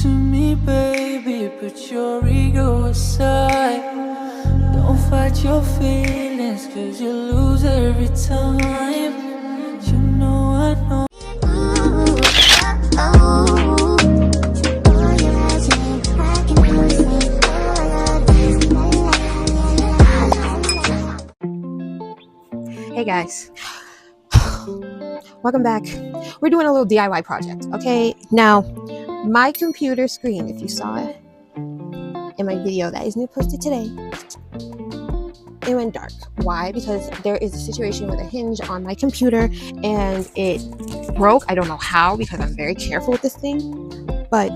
to me, baby, put your ego aside. Don't fight your feelings, cause you lose every time. You know I know. Hey guys, welcome back. We're doing a little DIY project, okay? Now, my computer screen, if you saw it in my video that isn't posted today, it went dark. Why? Because there is a situation with a hinge on my computer and it broke. I don't know how, because I'm very careful with this thing, but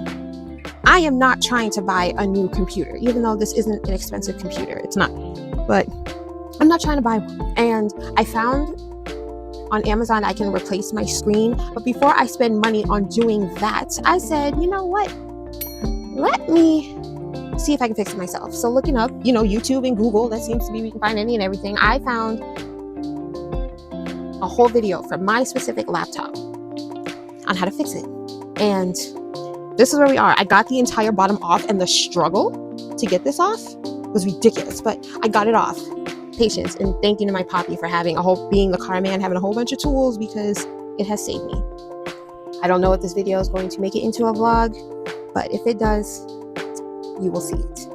I am not trying to buy a new computer, even though this isn't an expensive computer. It's not, but I'm not trying to buy one. And I found on Amazon I can replace my screen, but before I spend money on doing that, I said, you know what, let me see if I can fix it myself. So looking up, YouTube and Google, that seems to be, we can find any and everything. I found a whole video for my specific laptop on how to fix it. And this is where we are. I got the entire bottom off, and the struggle to get this off was ridiculous, but I got it off. Patience, and thank you to my Poppy for being the car man, having a whole bunch of tools, because it has saved me. I don't know if this video is going to make it into a vlog, but if it does, you will see it.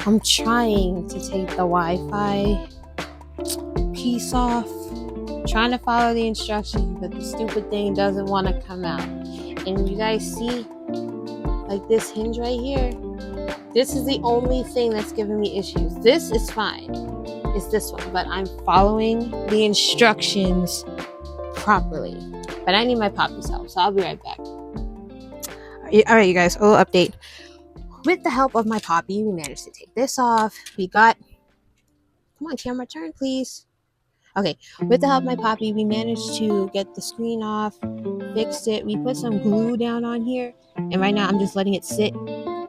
I'm trying to take the Wi-Fi piece off, trying to follow the instructions, but the stupid thing doesn't want to come out. And you guys see, like, this hinge right here, this is the only thing that's giving me issues. This is fine, it's this one, but I'm following the instructions properly. But I need my Poppy's help, so I'll be right back. All right, you guys, a little update. With the help of my Poppy, we managed to take this off. Come on, camera, turn, please. Okay, with the help of my Poppy, we managed to get the screen off, fixed it. We put some glue down on here, and right now I'm just letting it sit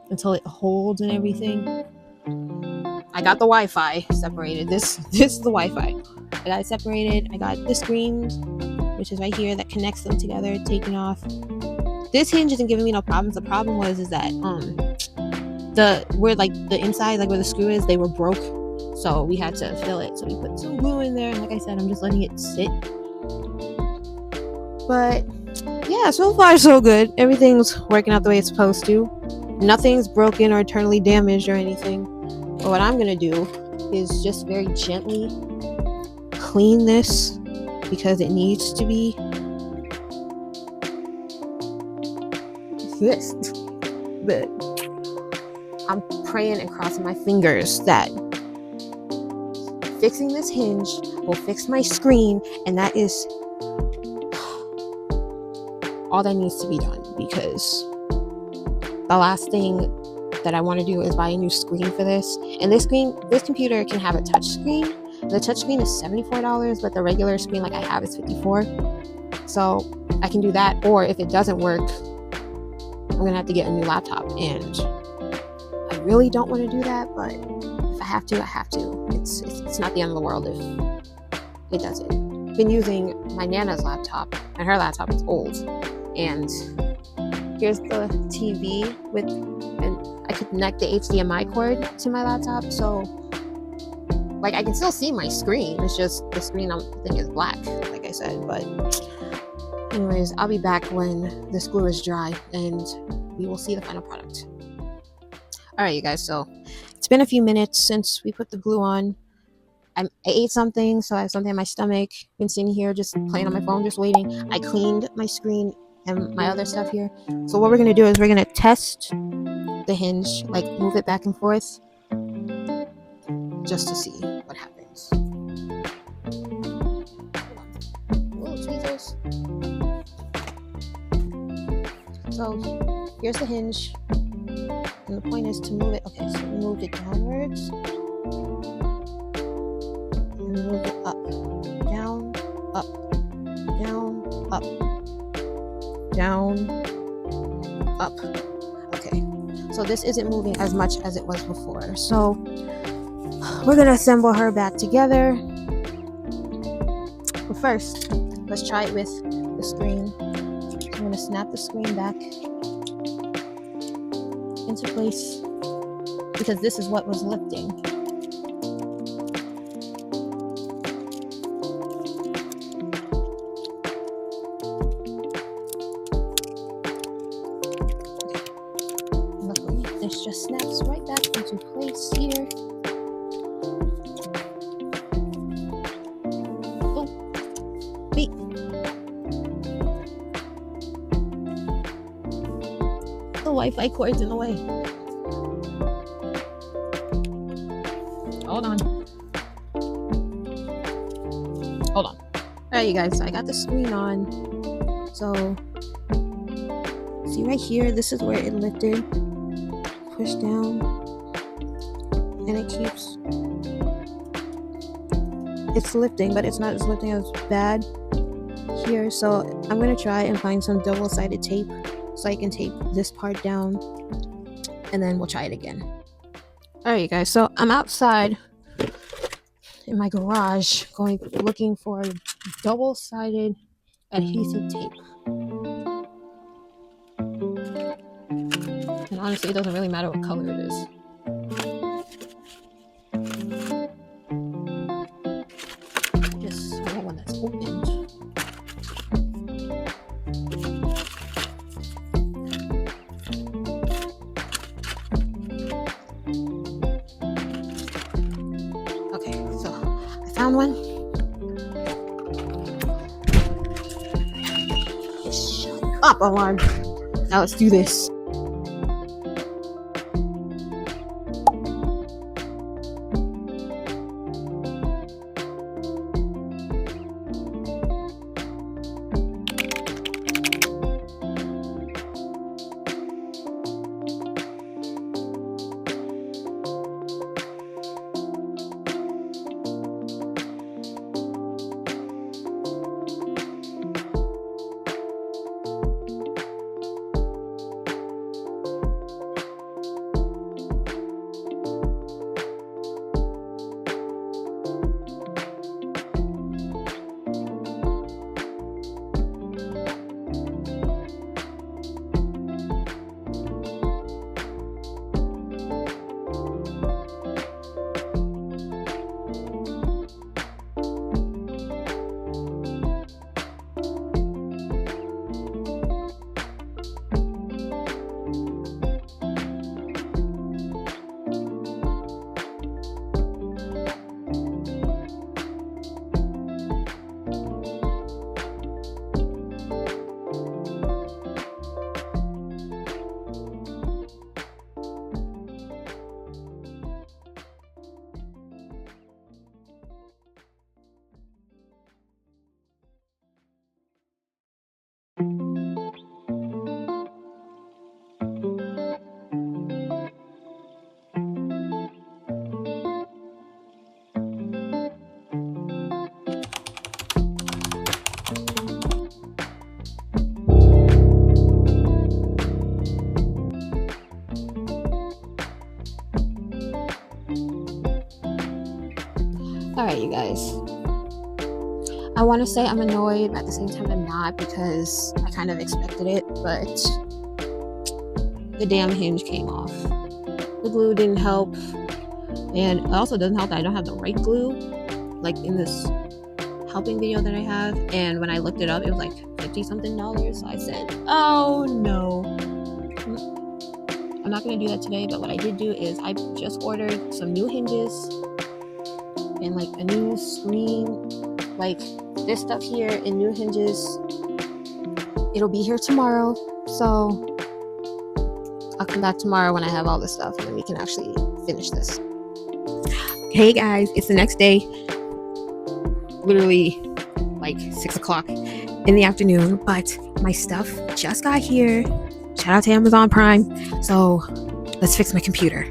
until it holds and everything. I got the Wi-Fi separated. This is the Wi-Fi. I got it separated. I got the screen, which is right here, that connects them together, taken off. This hinge isn't giving me no problems. The problem was that where the inside, like where the screw is, they were broke. So we had to fill it. So we put some glue in there. And like I said, I'm just letting it sit. But yeah, so far so good. Everything's working out the way it's supposed to. Nothing's broken or internally damaged or anything. But what I'm going to do is just very gently clean this, because it needs to be fixed. But I'm praying and crossing my fingers that fixing this hinge will fix my screen, and that is all that needs to be done, because the last thing that I want to do is buy a new screen for this. And this computer can have a touch screen. The touch screen is $74, but the regular screen like I have is $54. So I can do that, or if it doesn't work, I'm gonna have to get a new laptop, and I really don't want to do that, but if I have to, I have to. It's not the end of the world if it doesn't. I've been using my Nana's laptop, and her laptop is old. And here's the TV and I could connect the HDMI cord to my laptop, so like I can still see my screen. It's just the screen thing is black, like I said. But anyways, I'll be back when this glue is dry, and we will see the final product. All right, you guys, so it's been a few minutes since we put the glue on. I ate something, so I have something in my stomach. Been sitting here just playing on my phone, just waiting. I cleaned my screen and my other stuff here. So what we're gonna do is we're gonna test the hinge, like move it back and forth, just to see what happens. Whoa, tweezers. So here's the hinge. And the point is to move it. Okay, so we moved it downwards. And move it up. Down, up, down, up, down, up. Okay. So this isn't moving as much as it was before. So we're gonna assemble her back together. But first, let's try it with the screen. So I'm gonna snap the screen back into place because this is what was lifting. Luckily, this just snaps right back into place here. Oh, wait. The Wi-Fi cord's in the way. Hold on. Alright, you guys, so I got the screen on. So, see right here, this is where it lifted. Push down. And it keeps... It's lifting, but it's not as lifting as bad here. So, I'm going to try and find some double-sided tape so I can tape this part down. And then we'll try it again. Alright, you guys, so I'm outside in my garage looking for double-sided adhesive tape. And honestly, it doesn't really matter what color it is. Just I want one that's opened. Okay, so I found one. Shut up, alarm. Now let's do this. Alright, you guys. I want to say I'm annoyed, but at the same time I'm not because I kind of expected it, but the damn hinge came off. The glue didn't help, and it also doesn't help that I don't have the right glue, like in this helping video that I have, and when I looked it up, it was like $50-something, so I said, oh no. I'm not going to do that today, but what I did do is I just ordered some new hinges and like a new screen, like this stuff here and new hinges. It'll be here tomorrow, so I'll come back tomorrow when I have all this stuff and then we can actually finish this. Hey guys, it's the next day, literally like 6 o'clock in the afternoon, but my stuff just got here. Shout out to Amazon Prime. So let's fix my computer.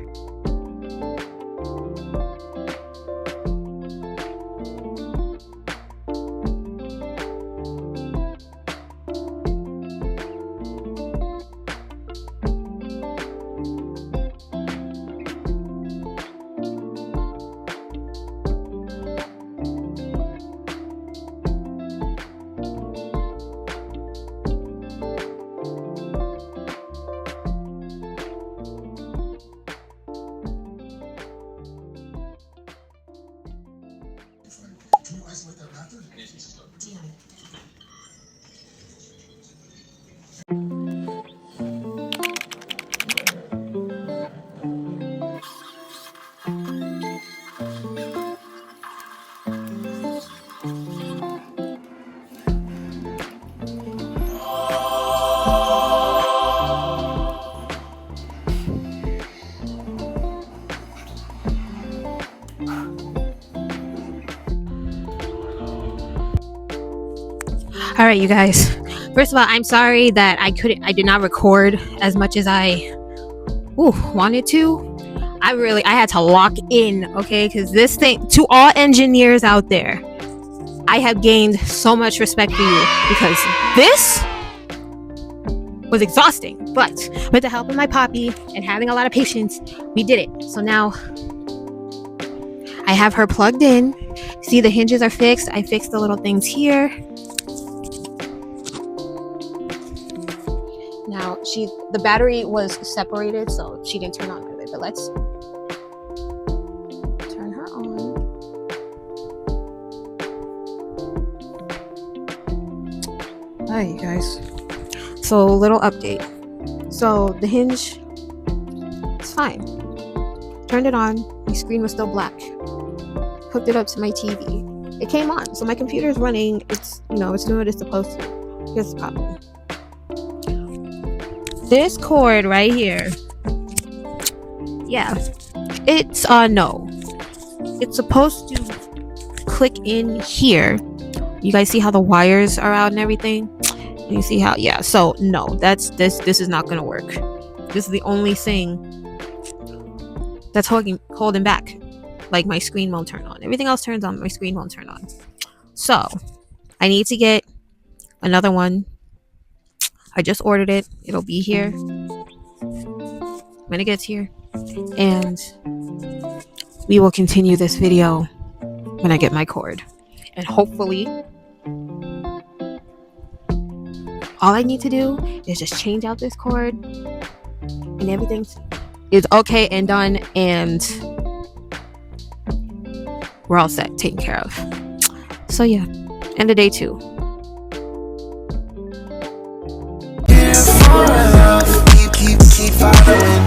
All right, you guys. First of all, I'm sorry that I did not record as much as I wanted to. I had to lock in, okay? Because this thing, to all engineers out there, I have gained so much respect for you because this was exhausting. But with the help of my poppy and having a lot of patience, we did it. So now I have her plugged in. See, the hinges are fixed. I fixed the little things here. Now the battery was separated, so she didn't turn on right away. But let's turn her on. Hi, you guys. So, little update. So the hinge is fine. Turned it on. My screen was still black. Hooked it up to my TV. It came on. So my computer is running. It's doing what it's supposed to. Here's the problem. This cord right here. Yeah. It's no. It's supposed to click in here. You guys see how the wires are out and everything? You see how, yeah. So no, this is not gonna work. This is the only thing that's holding back. Like, my screen won't turn on. Everything else turns on, my screen won't turn on. So I need to get another one. I just ordered it. It'll be here when it gets here. And we will continue this video when I get my cord. And hopefully all I need to do is just change out this cord and everything is okay and done, and we're all set, taken care of. So yeah, end of day 2. Keep following.